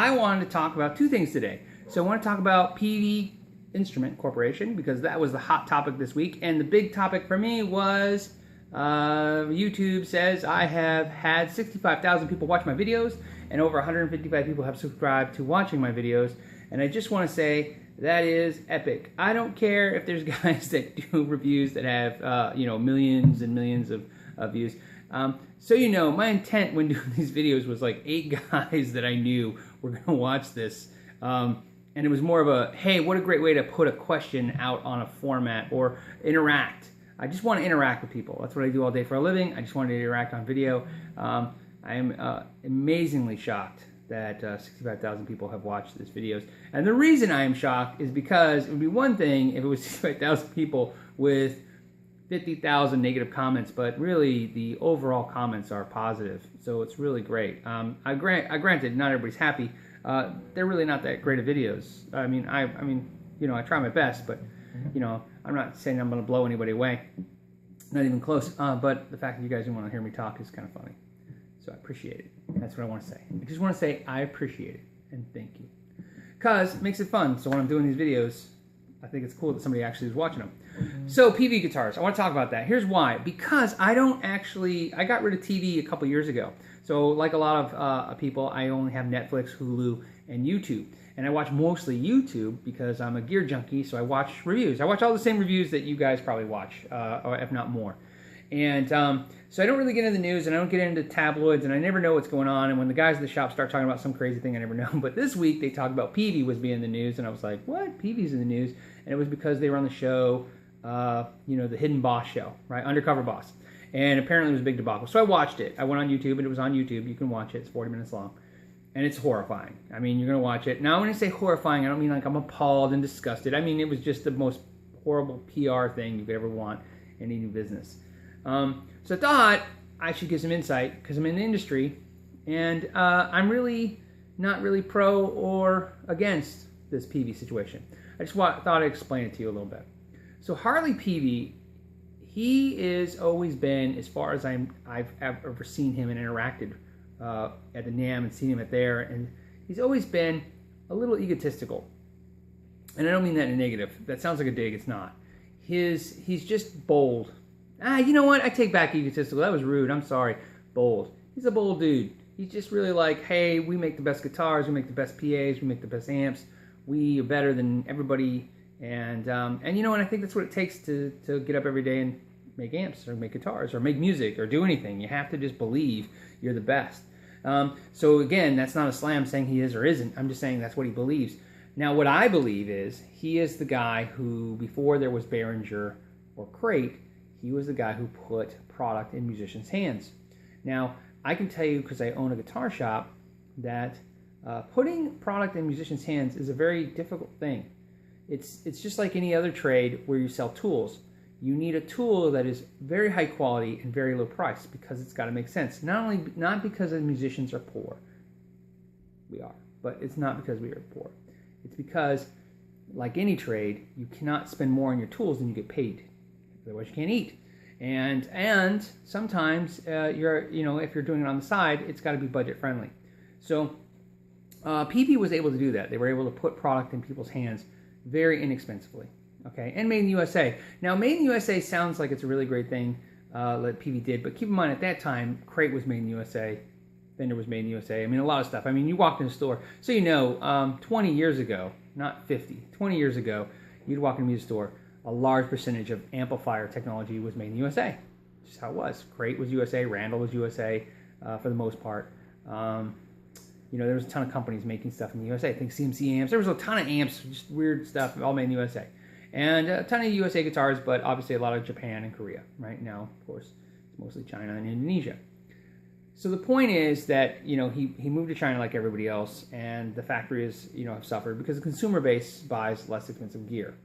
I wanted to talk about two things today. So I want to talk about Peavey Instrument Corporation because that was the hot topic this week. And the big topic for me was YouTube says I have had 65,000 people watch my videos and over 155 people have subscribed to watching my videos. And I just want to say that is epic. I don't care if there's guys that do reviews that have millions and millions of views. So my intent when doing these videos was like 8 guys that I knew were going to watch this. And it was more of a, hey, what a great way to put a question out on a format or interact. I just want to interact with people. That's what I do all day for a living. I just wanted to interact on video. I am amazingly shocked that 65,000 people have watched these videos. And the reason I am shocked is because it would be one thing if it was 65,000 people with 50,000 negative comments, but really the overall comments are positive. So it's really great. Granted, not everybody's happy. They're really not that great of videos. I mean, I try my best, but I'm not saying I'm going to blow anybody away. Not even close. But the fact that you guys didn't want to hear me talk is kind of funny. So I appreciate it. That's what I want to say. I just want to say I appreciate it and thank you. Because it makes it fun. So when I'm doing these videos, I think it's cool that somebody actually is watching them. So Peavey guitars, I want to talk about that. Here's why. Because I got rid of TV a couple years ago. So like a lot of people, I only have Netflix, Hulu, and YouTube. And I watch mostly YouTube because I'm a gear junkie, so I watch reviews. I watch all the same reviews that you guys probably watch, or if not more. And so I don't really get into the news, and I don't get into tabloids, and I never know what's going on. And when the guys at the shop start talking about some crazy thing, I never know. But this week, they talked about Peavey was being in the news, and I was like, what? Peavey's in the news? And it was because they were on the show, the Hidden Boss show, right? Undercover Boss. And apparently it was a big debacle. So I watched it. I went on YouTube, and it was on YouTube. You can watch it. It's 40 minutes long. And it's horrifying. I mean, you're going to watch it. Now, when I say horrifying, I don't mean like I'm appalled and disgusted. I mean, it was just the most horrible PR thing you could ever want in any new business. So I thought I should give some insight because I'm in the industry, and I'm really not really pro or against this Peavey situation. I just thought I'd explain it to you a little bit. So Harley Peavey, he is always been, as far as I've ever seen him and interacted at the NAMM and seen him at there, and he's always been a little egotistical. And I don't mean that in a negative. That sounds like a dig. It's not. He's just bold. You know what? I take back egotistical. That was rude. I'm sorry. Bold. He's a bold dude. He's just really like, hey, we make the best guitars, we make the best PAs, we make the best amps. We are better than everybody. And I think that's what it takes to get up every day and make amps or make guitars or make music or do anything. You have to just believe you're the best. So again, that's not a slam saying he is or isn't. I'm just saying that's what he believes. Now, what I believe is he is the guy who, before there was Behringer or Crate, he was the guy who put product in musicians' hands. Now, I can tell you, because I own a guitar shop, that putting product in musicians' hands is a very difficult thing. It's just like any other trade where you sell tools. You need a tool that is very high quality and very low price because it's got to make sense. Not because the musicians are poor. We are. But it's not because we are poor. It's because, like any trade, you cannot spend more on your tools than you get paid. Otherwise you can't eat. And sometimes if you're doing it on the side, it's got to be budget friendly. So Peavey was able to do that. They were able to put product in people's hands very inexpensively. Okay, and made in the USA. Now, made in the USA sounds like it's a really great thing that Peavey did, but keep in mind at that time, Crate was made in the USA, Fender was made in the USA. I mean, a lot of stuff. I mean, you walked in a store, so 20 years ago, not 50, 20 years ago, you'd walk in a music store, a large percentage of amplifier technology was made in the USA. Just how it was. Crate was USA, Randall was USA for the most part. There was a ton of companies making stuff in the USA. I think CMC amps. There was a ton of amps, just weird stuff, all made in the USA. And a ton of USA guitars, but obviously a lot of Japan and Korea. Right now, of course, it's mostly China and Indonesia. So the point is that, he moved to China like everybody else, and the factories, have suffered because the consumer base buys less expensive gear.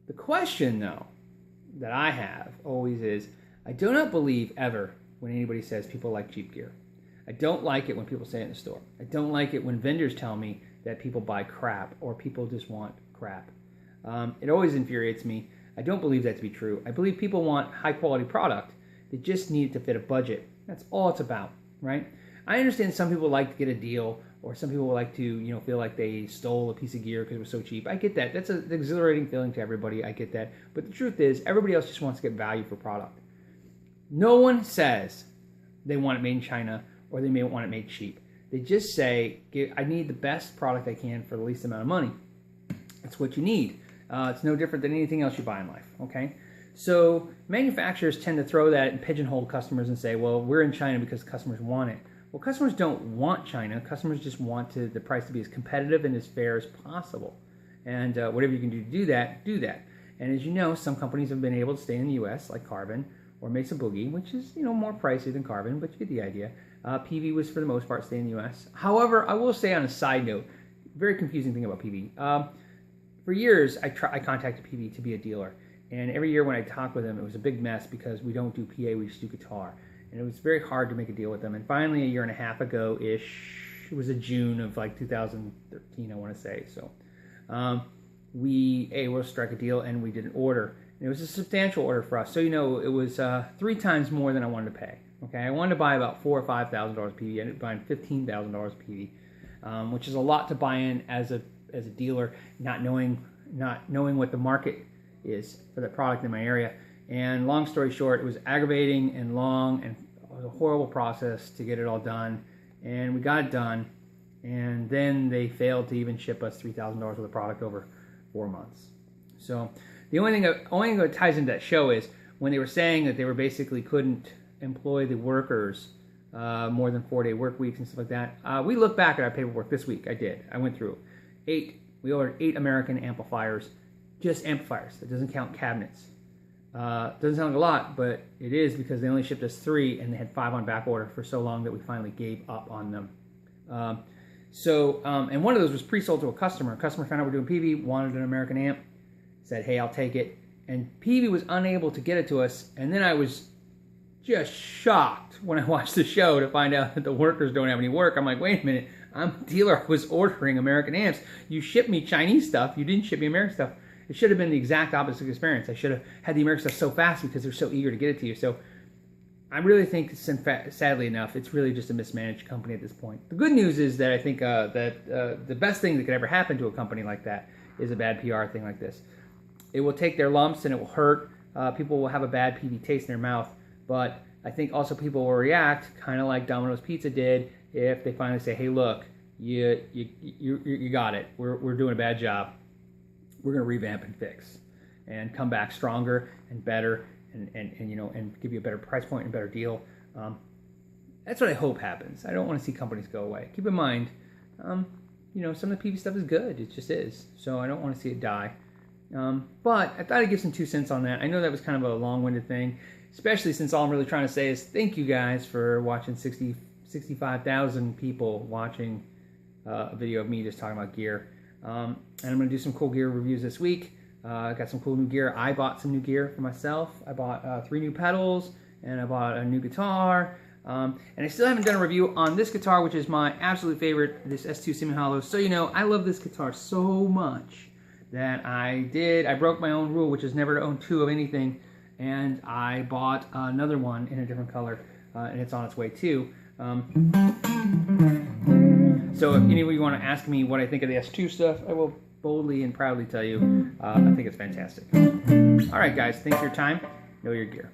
The question, though, that I have always is, I do not believe ever when anybody says people like cheap gear. I don't like it when people say it in the store. I don't like it when vendors tell me that people buy crap or people just want crap. It always infuriates me. I don't believe that to be true. I believe people want high-quality product. They just need it to fit a budget. That's all it's about, right? I understand some people like to get a deal, or some people like to, feel like they stole a piece of gear because it was so cheap. I get that. That's an exhilarating feeling to everybody. I get that. But the truth is, everybody else just wants to get value for product. No one says they want it made in China or they may want it made cheap. They just say, I need the best product I can for the least amount of money. That's what you need. It's no different than anything else you buy in life, okay? So manufacturers tend to throw that and pigeonhole customers and say, well, we're in China because customers want it. Well, customers don't want China. Customers just want the price to be as competitive and as fair as possible. And whatever you can do to do that, do that. And as you know, some companies have been able to stay in the U.S., like Carbon or Mesa Boogie, which is, more pricey than Carbon, but you get the idea. Peavey was, for the most part, stay in the U.S. However, I will say on a side note, very confusing thing about Peavey. For years, I contacted Peavey to be a dealer. And every year when I talked with them, it was a big mess because we don't do PA, we just do guitar. And it was very hard to make a deal with them. And finally, a year and a half ago-ish, it was a June of like 2013, I want to say. So we were to strike a deal and we did an order. And it was a substantial order for us. So, it was 3 times more than I wanted to pay. Okay, I wanted to buy about $4,000 or $5,000 PV. I ended up buying $15,000 PV, which is a lot to buy in as a dealer, not knowing what the market is for that product in my area. And long story short, it was aggravating and long, and it was a horrible process to get it all done. And we got it done, and then they failed to even ship us $3,000 worth of product over 4 months. So the only thing that ties into that show is when they were saying that they were basically couldn't employ the workers more than 4-day work weeks and stuff like that. We looked back at our paperwork this week. I went through 8. We ordered 8 American amplifiers, just amplifiers. That doesn't count cabinets. Doesn't sound like a lot, but it is because they only shipped us 3 and they had 5 on back order for so long that we finally gave up on them. And one of those was pre-sold to a customer. A customer found out we're doing Peavey, wanted an American amp, said, hey, I'll take it. And Peavey was unable to get it to us, and then I was just shocked when I watched the show to find out that the workers don't have any work. I'm like, wait a minute, I'm a dealer. I was ordering American amps. You shipped me Chinese stuff. You didn't ship me American stuff. It should have been the exact opposite experience. I should have had the American stuff so fast because they're so eager to get it to you. So I really think, sadly enough, it's really just a mismanaged company at this point. The good news is that I think the best thing that could ever happen to a company like that is a bad PR thing like this. It will take their lumps and it will hurt. People will have a bad PV taste in their mouth. But I think also people will react kind of like Domino's Pizza did if they finally say, hey, look, you got it. We're doing a bad job. We're going to revamp and fix and come back stronger and better and give you a better price point and better deal. That's what I hope happens. I don't want to see companies go away. Keep in mind, some of the PV stuff is good. It just is. So I don't want to see it die. But I thought I'd give some 2 cents on that. I know that was kind of a long-winded thing, especially since all I'm really trying to say is thank you guys for watching 65,000 people watching a video of me just talking about gear. And I'm going to do some cool gear reviews this week. I got some cool new gear. I bought some new gear for myself. I bought 3 new pedals, and I bought a new guitar. And I still haven't done a review on this guitar, which is my absolute favorite, this S2 semi-hollow. So, I love this guitar so much that I broke my own rule, which is never to own 2 of anything. And I bought another one in a different color, and it's on its way too. So if any of you want to ask me what I think of the S2 stuff, I will boldly and proudly tell you I think it's fantastic. All right, guys, thanks for your time. Know your gear.